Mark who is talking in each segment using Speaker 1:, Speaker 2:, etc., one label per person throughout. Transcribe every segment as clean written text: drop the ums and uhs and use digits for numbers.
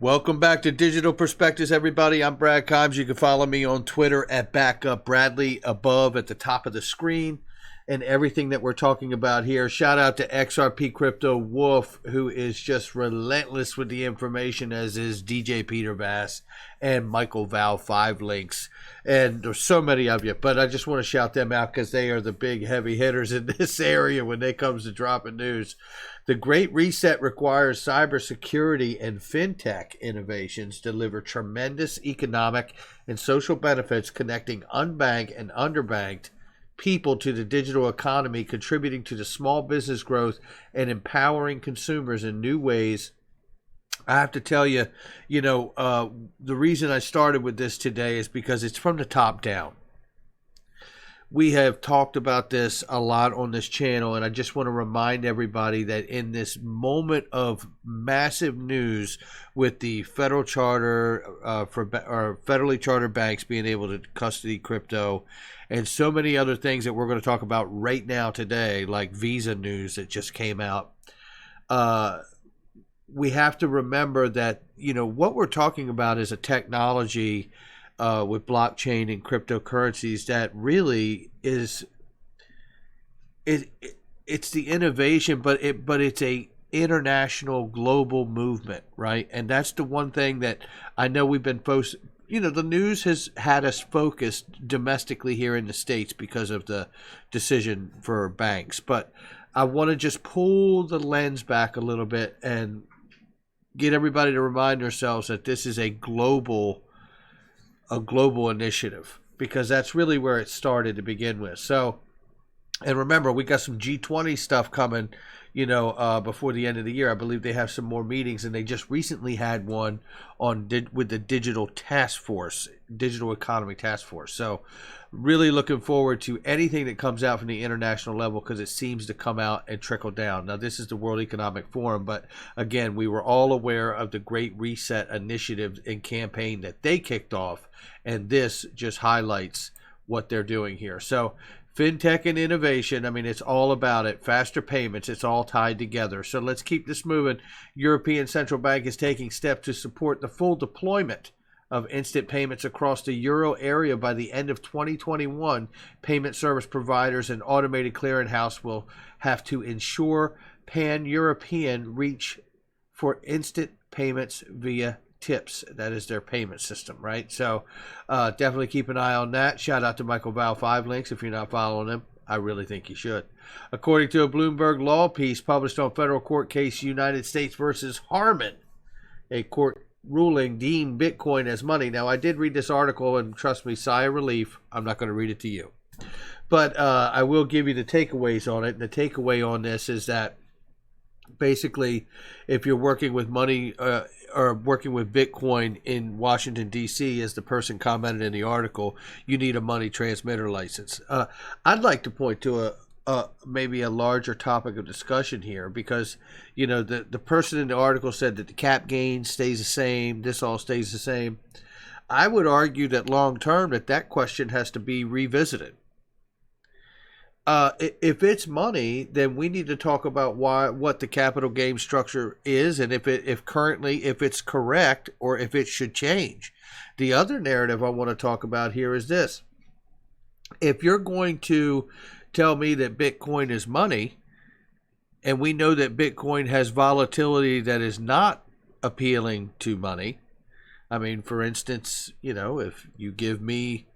Speaker 1: Welcome back to Digital Perspectives, everybody. I'm Brad Kimes. You can follow me on Twitter at BackupBradley above at the top of the screen, and everything that we're talking about here. Shout out to XRP Crypto Wolf, who is just relentless with the information, as is DJ Peter Bass and Michael Val 5 Links. And there's so many of you, but I just want to shout them out because they are the big heavy hitters in this area when it comes to dropping news. The Great Reset requires cybersecurity and fintech innovations deliver tremendous economic and social benefits, connecting unbanked and underbanked people to the digital economy, contributing to the small business growth and empowering consumers in new ways. I have to tell you, the reason I started with this today is because it's from the top down. We have talked about this a lot on this channel, and I just want to remind everybody that in this moment of massive news with the federal charter or federally chartered banks being able to custody crypto and so many other things that we're going to talk about right now today, like Visa news that just came out, we have to remember that, what we're talking about is a technology with blockchain and cryptocurrencies that really is it's the innovation, but it's a international global movement, right? And that's the one thing that I know we've been the news has had us focused domestically here in the States because of the decision for banks, but I want to just pull the lens back a little bit and get everybody to remind ourselves that this is a global initiative, because that's really where it started to begin with. So, and remember, we got some G20 stuff coming, before the end of the year. I believe they have some more meetings, and they just recently had one with the digital economy task force. So really looking forward to anything that comes out from the international level, because it seems to come out and trickle down. Now, this is the World Economic Forum, but again, we were all aware of the Great Reset initiative and campaign that they kicked off, and this just highlights what they're doing here. So fintech and innovation, it's all about it. Faster payments, it's all tied together. So let's keep this moving. European Central Bank is taking steps to support the full deployment of instant payments across the euro area by the end of 2021. Payment service providers and automated clearinghouse will have to ensure pan-European reach for instant payments via tips. That is their payment system, right? So definitely keep an eye on that. Shout out to Michael Val 5 Links. If you're not following him, I really think you should. According to a Bloomberg law piece published on federal court case United States versus Harmon, a court ruling deemed Bitcoin as money. Now, I did read this article, and trust me, sigh of relief. I'm not going to read it to you, but I will give you the takeaways on it. And the takeaway on this is that basically, if you're working with money or working with Bitcoin in Washington, D.C., as the person commented in the article, you need a money transmitter license. I'd like to point to maybe a larger topic of discussion here, because the person in the article said that the cap gain stays the same, this all stays the same. I would argue that long term that question has to be revisited. If it's money, then we need to talk about what the capital gain structure is, and if it's correct, or if it should change. The other narrative I want to talk about here is this: if you're going to tell me that Bitcoin is money, and we know that Bitcoin has volatility that is not appealing to money. For instance, if you give me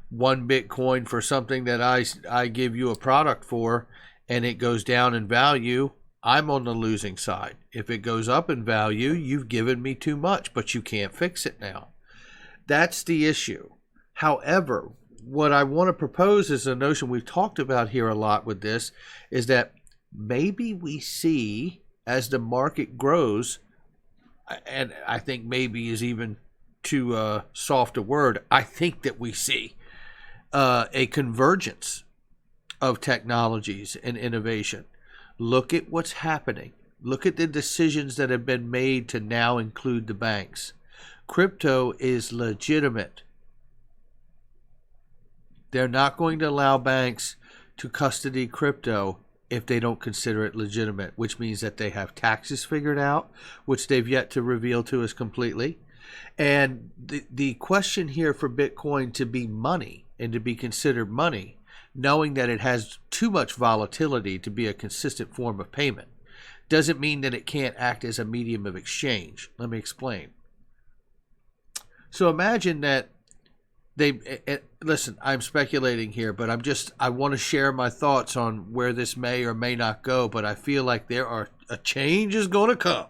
Speaker 1: 1 Bitcoin for something that I give you a product for, and it goes down in value, I'm on the losing side. If it goes up in value, you've given me too much, but you can't fix it now. That's the issue. However, what I want to propose is a notion we've talked about here a lot with this, is that maybe we see, as the market grows, and I think maybe is even too soft a word, I think that we see a convergence of technologies and innovation. Look at what's happening. Look at the decisions that have been made to now include the banks. Crypto is legitimate. They're not going to allow banks to custody crypto if they don't consider it legitimate, which means that they have taxes figured out, which they've yet to reveal to us completely. And the question here for Bitcoin to be money and to be considered money, knowing that it has too much volatility to be a consistent form of payment, doesn't mean that it can't act as a medium of exchange. Let me explain. So imagine that listen, I'm speculating here, but I want to share my thoughts on where this may or may not go, but I feel like a change is going to come,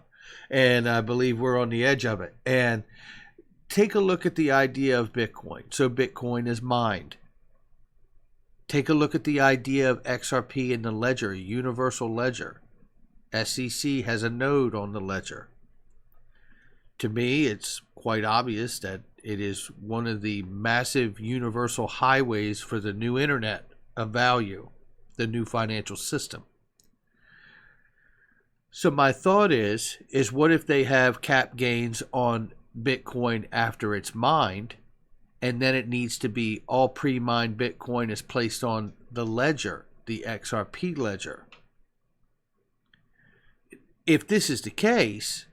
Speaker 1: and I believe we're on the edge of it. And take a look at the idea of Bitcoin. So Bitcoin is mined. Take a look at the idea of XRP in the ledger, universal ledger. SEC has a node on the ledger. To me, it's quite obvious that it is one of the massive universal highways for the new internet of value, the new financial system. So my thought is what if they have cap gains on Bitcoin after it's mined, and then it needs to be all pre-mined Bitcoin is placed on the ledger, the XRP ledger. If this is the case,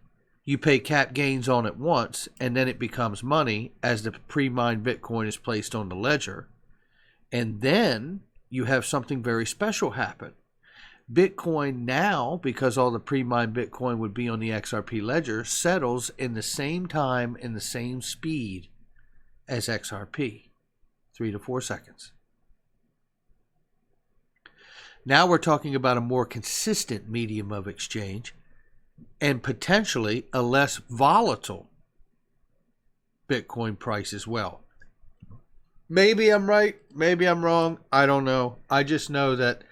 Speaker 1: you pay cap gains on it once, and then it becomes money as the pre-mined Bitcoin is placed on the ledger. And then you have something very special happen. Bitcoin now, because all the pre-mined Bitcoin would be on the XRP ledger, settles in the same time and the same speed as XRP, 3 to 4 seconds. Now we're talking about a more consistent medium of exchange, and potentially a less volatile Bitcoin price as well. Maybe I'm right, maybe I'm wrong, I don't know. I just know that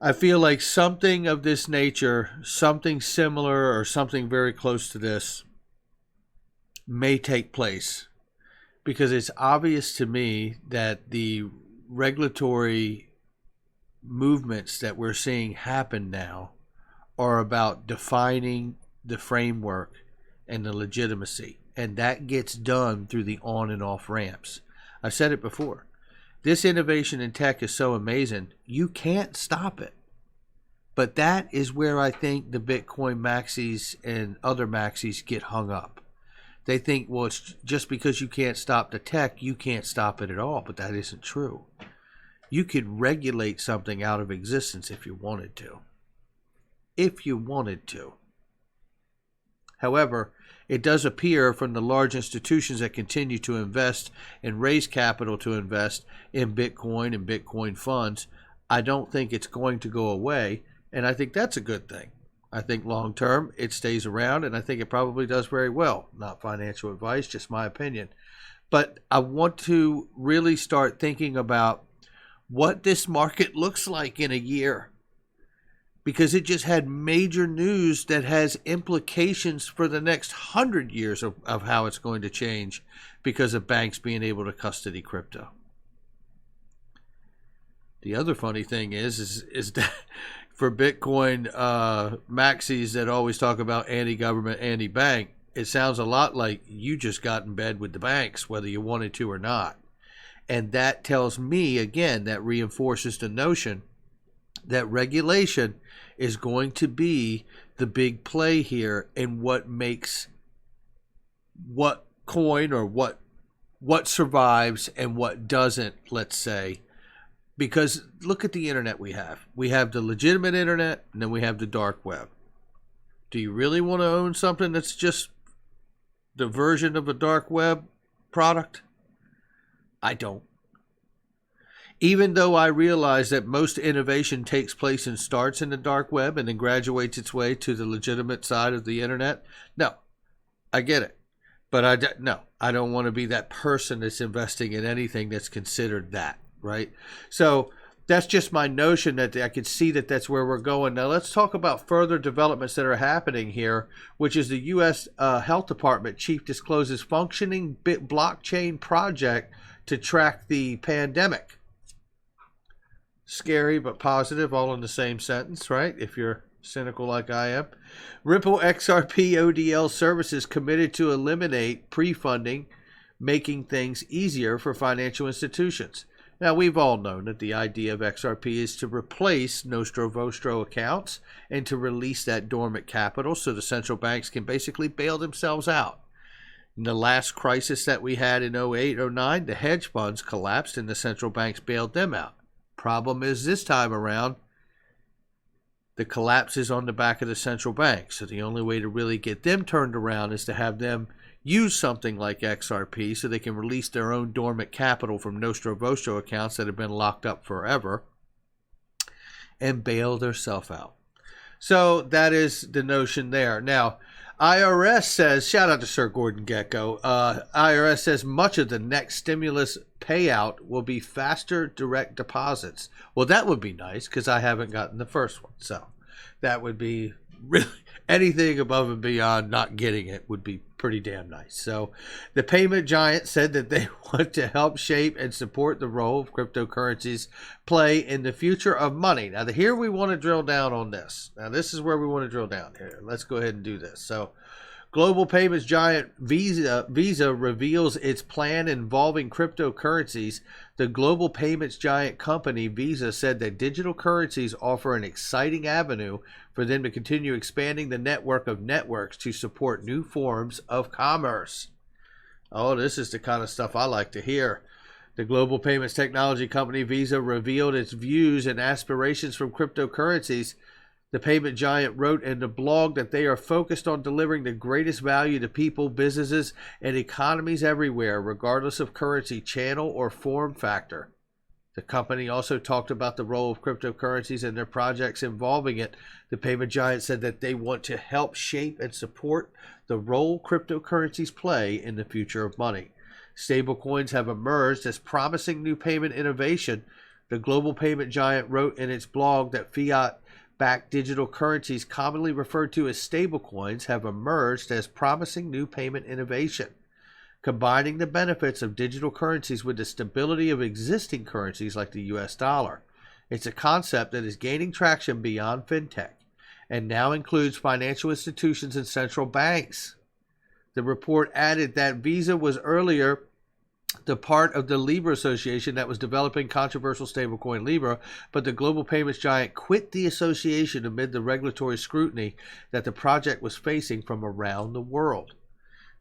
Speaker 1: I feel like something of this nature, something similar or something very close to this may take place, because it's obvious to me that the regulatory movements that we're seeing happen now are about defining the framework and the legitimacy. And that gets done through the on and off ramps. I've said it before. This innovation in tech is so amazing, you can't stop it. But that is where I think the Bitcoin maxis and other maxis get hung up. They think, well, it's just because you can't stop the tech, you can't stop it at all. But that isn't true. You could regulate something out of existence if you wanted to. If you wanted to. However, it does appear from the large institutions that continue to invest and raise capital to invest in Bitcoin and Bitcoin funds, I don't think it's going to go away, and I think that's a good thing. I think long term it stays around, and I think it probably does very well. Not financial advice, just my opinion. But I want to really start thinking about what this market looks like in a year, because it just had major news that has implications for the next 100 years of how it's going to change because of banks being able to custody crypto. The other funny thing is that for Bitcoin maxis that always talk about anti-government, anti-bank, it sounds a lot like you just got in bed with the banks, whether you wanted to or not. And that tells me, again, that reinforces the notion that regulation is going to be the big play here, and what makes what coin or what survives and what doesn't, let's say. Because look at the internet we have. We have the legitimate internet, and then we have the dark web. Do you really want to own something that's just the version of a dark web product? I don't. Even though I realize that most innovation takes place and starts in the dark web and then graduates its way to the legitimate side of the internet. No, I get it. But I don't want to be that person that's investing in anything that's considered that, right? So that's just my notion that I could see that that's where we're going. Now let's talk about further developments that are happening here, which is the U.S. Health Department chief discloses functioning blockchain project to track the pandemic. Scary but positive, all in the same sentence, right? If you're cynical like I am. Ripple XRP ODL services committed to eliminate pre-funding, making things easier for financial institutions. Now, we've all known that the idea of XRP is to replace Nostro Vostro accounts and to release that dormant capital so the central banks can basically bail themselves out. In the last crisis that we had in 08, 09, the hedge funds collapsed and the central banks bailed them out. Problem is, this time around, the collapse is on the back of the central bank. So the only way to really get them turned around is to have them use something like XRP so they can release their own dormant capital from Nostro Vostro accounts that have been locked up forever and bail themselves out. So that is the notion there. Now, IRS says, shout out to Sir Gordon Gekko, IRS says much of the next stimulus payout will be faster direct deposits. Well, that would be nice because I haven't gotten the first one. So that would be really anything above and beyond not getting it would be pretty damn nice. So the payment giant said that they want to help shape and support the role of cryptocurrencies play in the future of money. Now, here we want to drill down on this. Now, this is where we want to drill down here. Let's go ahead and do this. So global payments giant Visa reveals its plan involving cryptocurrencies. The global payments giant company Visa said that digital currencies offer an exciting avenue for them to continue expanding the network of networks to support new forms of commerce. Oh, this is the kind of stuff I like to hear. The global payments technology company Visa revealed its views and aspirations from cryptocurrencies. The payment giant wrote in the blog that they are focused on delivering the greatest value to people, businesses, and economies everywhere, regardless of currency, channel, or form factor. The company also talked about the role of cryptocurrencies and their projects involving it. The payment giant said that they want to help shape and support the role cryptocurrencies play in the future of money. Stablecoins have emerged as promising new payment innovation. The global payment giant wrote in its blog that fiat-backed digital currencies, commonly referred to as stablecoins, have emerged as promising new payment innovation. Combining the benefits of digital currencies with the stability of existing currencies like the US dollar. It's a concept that is gaining traction beyond fintech and now includes financial institutions and central banks. The report added that Visa was earlier the part of the Libra Association that was developing controversial stablecoin Libra, but the global payments giant quit the association amid the regulatory scrutiny that the project was facing from around the world.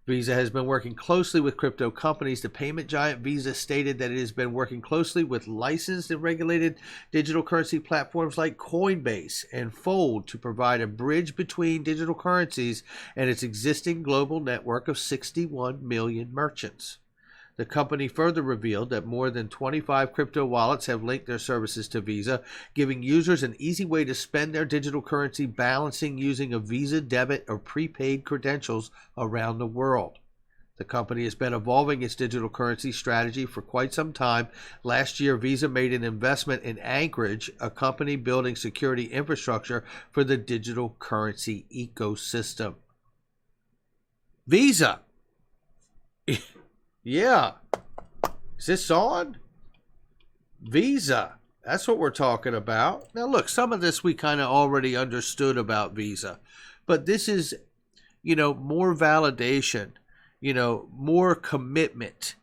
Speaker 1: Visa has been working closely with crypto companies. The payment giant Visa stated that it has been working closely with licensed and regulated digital currency platforms like Coinbase and Fold to provide a bridge between digital currencies and its existing global network of 61 million merchants. The company further revealed that more than 25 crypto wallets have linked their services to Visa, giving users an easy way to spend their digital currency balancing using a Visa debit or prepaid credentials around the world. The company has been evolving its digital currency strategy for quite some time. Last year, Visa made an investment in Anchorage, a company building security infrastructure for the digital currency ecosystem. Visa! Yeah. Is this on? Visa. That's what we're talking about. Now, look, some of this we kind of already understood about Visa. But this is, more validation, more commitment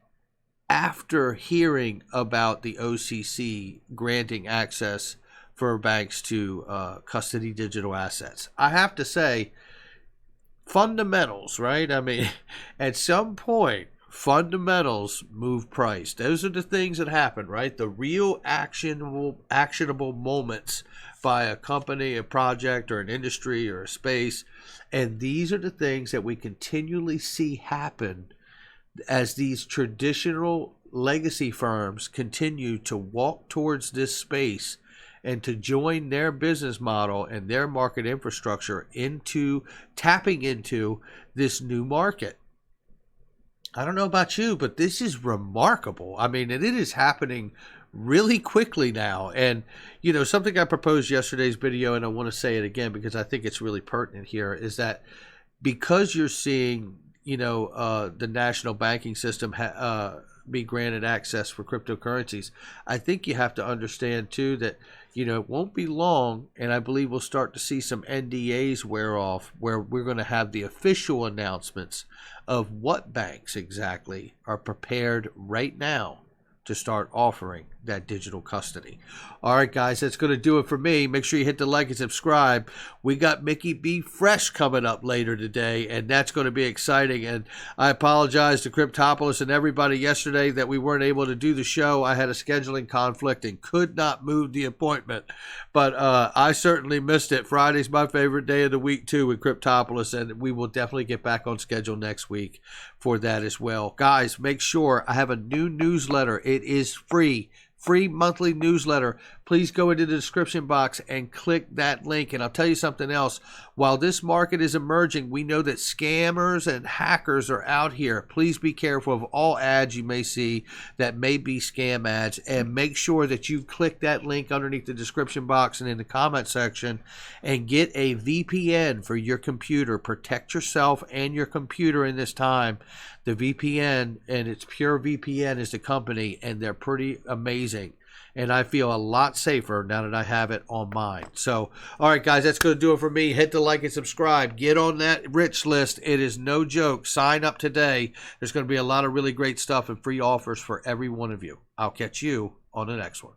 Speaker 1: after hearing about the OCC granting access for banks to custody digital assets. I have to say, fundamentals, right? I mean, at some point, fundamentals move price. Those are the things that happen, right? The real actionable moments by a company, a project, or an industry, or a space. And these are the things that we continually see happen as these traditional legacy firms continue to walk towards this space and to join their business model and their market infrastructure into tapping into this new market. I don't know about you, but this is remarkable. I mean, and it is happening really quickly now. And, something I proposed yesterday's video, and I want to say it again because I think it's really pertinent here, is that because you're seeing, the national banking system be granted access for cryptocurrencies, I think you have to understand, too, that, it won't be long, and I believe we'll start to see some NDAs wear off where we're going to have the official announcements of what banks exactly are prepared right now to start offering that digital custody. All right, guys, that's going to do it for me. Make sure you hit the like and subscribe. We got Mickey B. Fresh coming up later today, and that's going to be exciting. And I apologize to Cryptopolis and everybody yesterday that we weren't able to do the show. I had a scheduling conflict and could not move the appointment, but I certainly missed it. Friday's my favorite day of the week, too, with Cryptopolis, and we will definitely get back on schedule next week for that as well. Guys, make sure I have a new newsletter. It is free monthly newsletter. Please go into the description box and click that link. And I'll tell you something else. While this market is emerging, we know that scammers and hackers are out here. Please be careful of all ads you may see that may be scam ads, and make sure that you click that link underneath the description box and in the comment section and get a VPN for your computer. Protect yourself and your computer in this time. The VPN, and it's Pure VPN, is the company, and they're pretty amazing. And I feel a lot safer now that I have it on mine. So, all right, guys, that's going to do it for me. Hit the like and subscribe. Get on that rich list. It is no joke. Sign up today. There's going to be a lot of really great stuff and free offers for every one of you. I'll catch you on the next one.